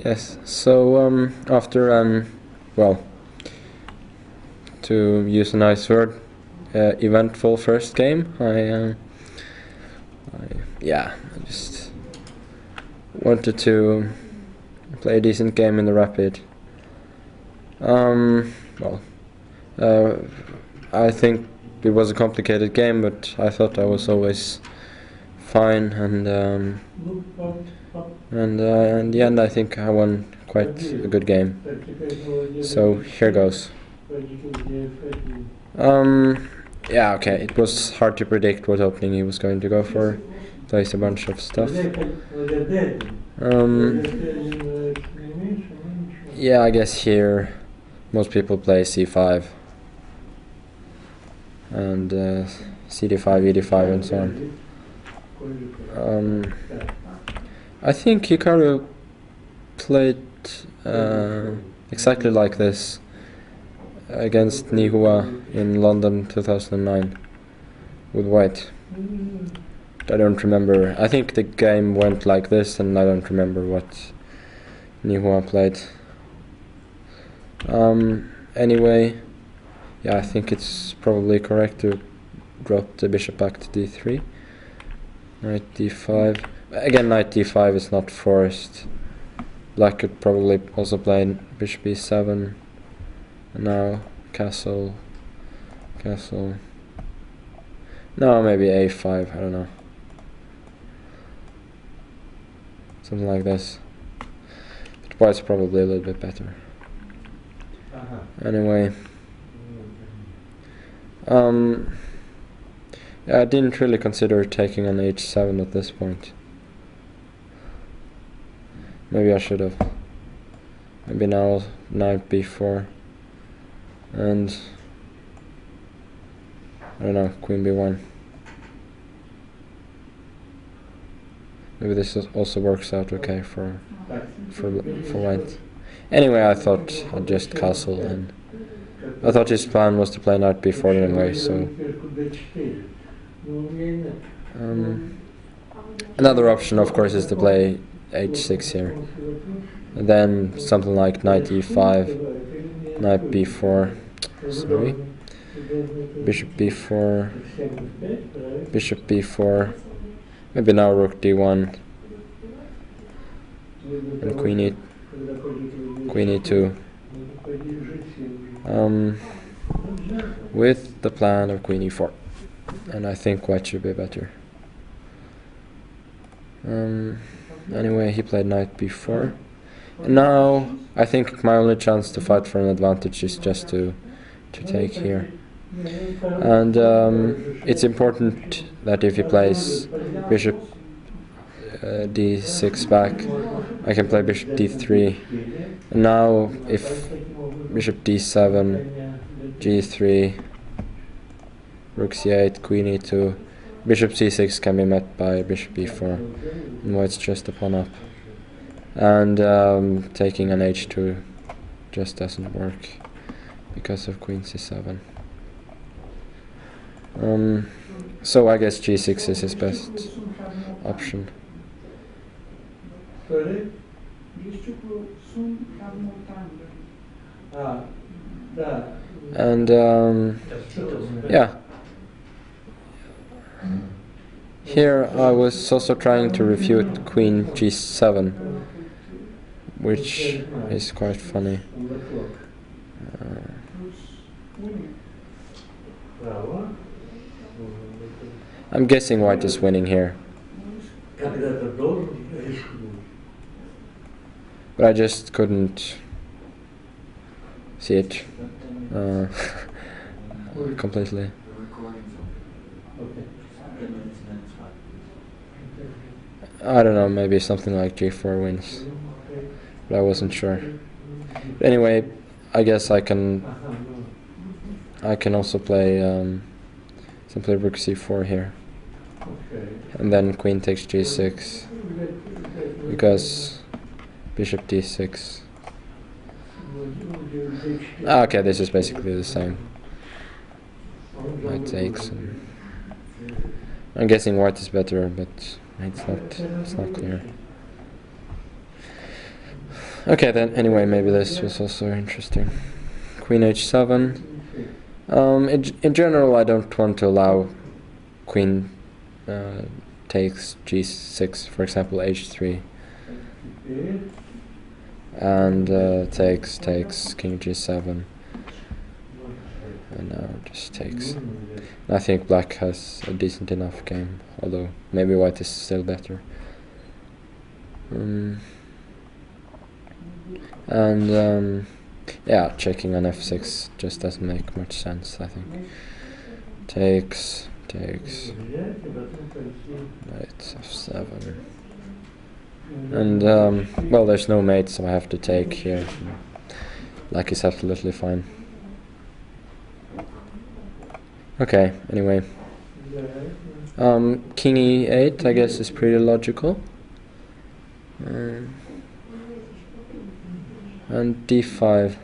Yes, so after well, to use a nice word, eventful first game, I just wanted to play a decent game in the Rapid. Well, I think it was a complicated game, but I thought I was always fine, and in the end I think I won quite a good game. So here goes. Yeah, okay, it was hard to predict what opening he was going to go for. Plays a bunch of stuff. Yeah, I guess here most people play c5 and cd5, ed5 and so on. I think Hikaru played exactly like this against Nihua in London 2009 with white. I don't remember. I think the game went like this, and I don't remember what Nihua played. Anyway, yeah, I think it's probably correct to drop the bishop back to d3. Knight d5. Again, knight d5 is not forced. Black could probably also play bishop e7. And now castle. No, maybe a5, I don't know. Something like this. But white's probably a little bit better. Anyway. Yeah, I didn't really consider taking on h7 at this point. Maybe I should have. Maybe now knight b4. And I don't know, queen b1. Maybe this also works out okay for white. Anyway, I thought I'd just castle, and I thought his plan was to play knight b4 anyway, so another option of course is to play h6 here. And then something like knight e5, knight b4, sorry, bishop b4, bishop b4, maybe now rook d1, and queen e2, with the plan of queen e4, and I think white should be better. Anyway, he played knight b4. And now I think my only chance to fight for an advantage is just to take here. And it's important that if he plays bishop d6 back, I can play bishop d3. And now if bishop d7, g3, rook c8, queen e2, bishop c6 can be met by bishop b4, and white's just a pawn up. And taking an h2 just doesn't work because of queen c7. So I guess g6 is his best option. And yeah. Here I was also trying to refute queen g7, which is quite funny. I'm guessing white is winning here. But I just couldn't see it completely. I don't know, maybe something like g4 wins, but I wasn't sure. But anyway, I guess I can also play simply rook c4 here, and then queen takes g6 because bishop d6. Okay, this is basically the same. Knight takes. I'm guessing white is better, but it's not clear. Okay, then anyway, maybe this was also interesting. Queen h7. In general, I don't want to allow queen takes g6, for example, h3, and takes king g7, and now just takes. I think black has a decent enough game, although maybe white is still better. Yeah, checking on f6 just doesn't make much sense, I think. Takes, knight f7. And, well, there's no mate, so I have to take here. Black is absolutely fine. Okay, anyway. King e8, I guess, is pretty logical. And d5.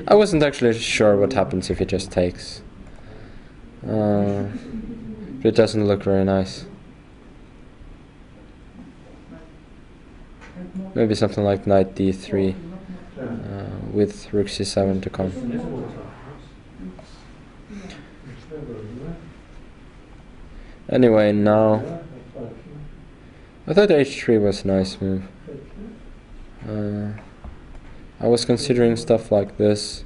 I wasn't actually sure what happens if he just takes. But it doesn't look very nice. Maybe something like knight d3 with rook c7 to come. Anyway, now I thought h3 was a nice move. I was considering stuff like this,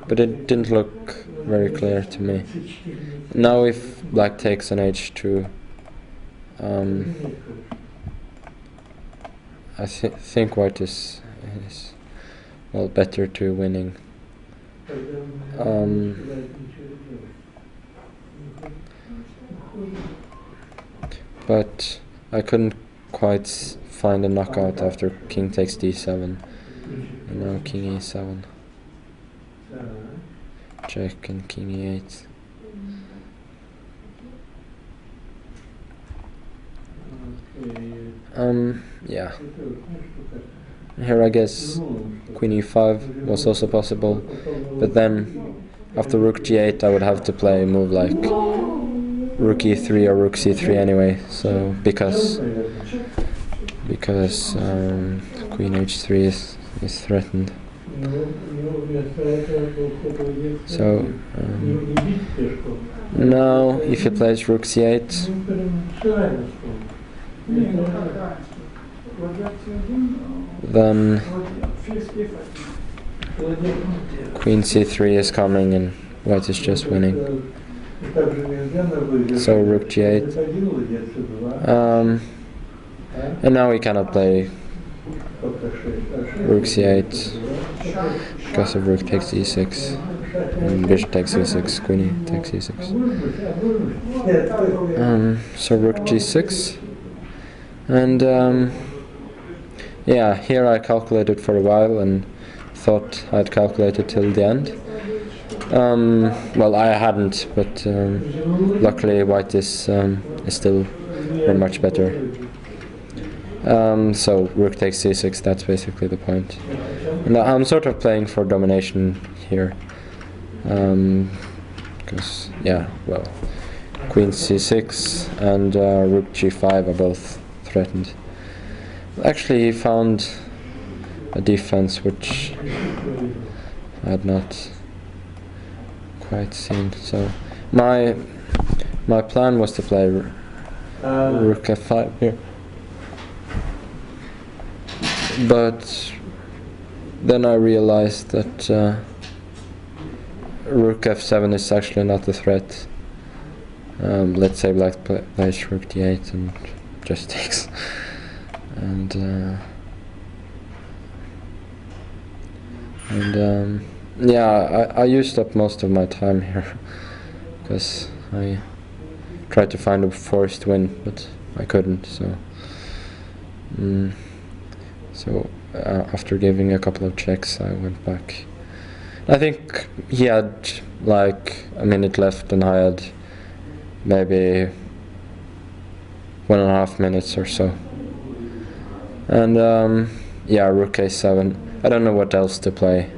but it didn't look very clear to me. Now if black takes on h2, I think white is well better to winning. But I couldn't quite find a knockout after king takes d7, and now king e7, check, and king e8. Yeah. Here I guess queen e5 was also possible, but then after rook g8 I would have to play a move like rook e3 or rook c3 anyway, so because queen h3 is threatened. So now if he plays rook c8, then queen c3 is coming and white is just winning. So rook g8, and now we cannot play rook c8 because of rook takes e6 and bishop takes e6, queen takes e6. So rook g6, and yeah, here I calculated for a while and thought I'd calculated till the end. Well, I hadn't, but luckily white is still very much better. So rook takes c6, that's basically the point. And I'm sort of playing for domination here, because yeah, well, queen c6 and rook g5 are both threatened. Actually, he found a defense which I had not quite seen. So my plan was to play rook f5 here, but then I realized that rook f7 is actually not a threat. Let's say black plays rook d8 and just takes, and yeah, I used up most of my time here because I tried to find a forced win, but I couldn't. So after giving a couple of checks, I went back. I think he had like a minute left, and I had maybe 1.5 minutes or so. And yeah, rook a7. I don't know what else to play.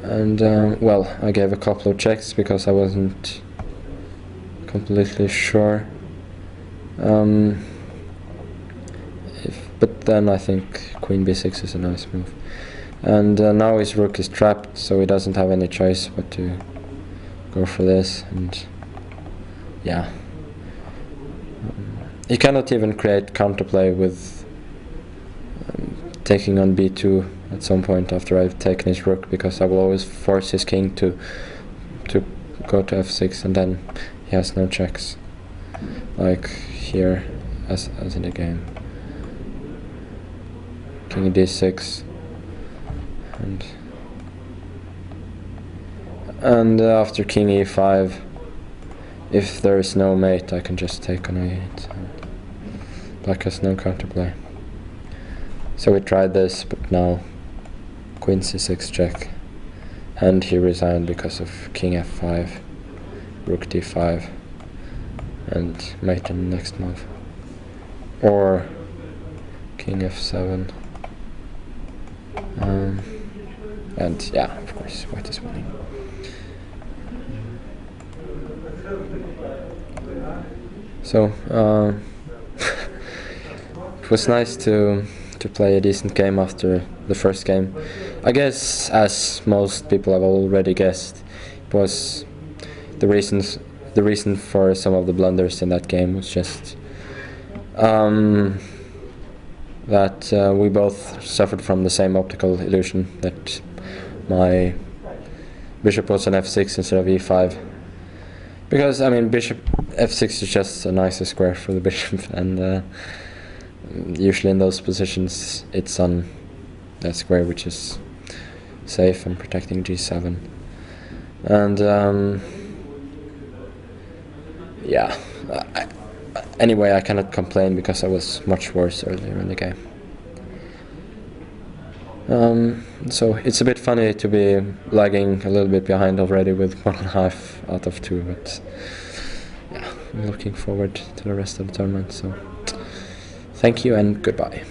And well, I gave a couple of checks because I wasn't completely sure. but then I think queen b6 is a nice move. And now his rook is trapped, so he doesn't have any choice but to go for this, and yeah. He cannot even create counterplay with taking on b2 at some point after I've taken his rook, because I will always force his king to go to f6, and then he has no checks, like here as in the game. King d6, and after king e5, if there is no mate, I can just take on e8. Black has no counterplay. So we tried this, but now queen c6 check, and he resigned because of king f5, rook d5, and mate in the next move, or king f7, and yeah, of course, white is winning. So it was nice to play a decent game after the first game. I guess, as most people have already guessed, it was the reason for some of the blunders in that game was just that we both suffered from the same optical illusion, that my bishop was on f6 instead of e5. Because, I mean, bishop f6 is just a nicer square for the bishop, and usually in those positions it's on that square, which is safe and protecting g7. And yeah, anyway, I cannot complain because I was much worse earlier in the game. So it's a bit funny to be lagging a little bit behind already with 1.5 out of 2, but yeah, I'm looking forward to the rest of the tournament. So thank you and goodbye.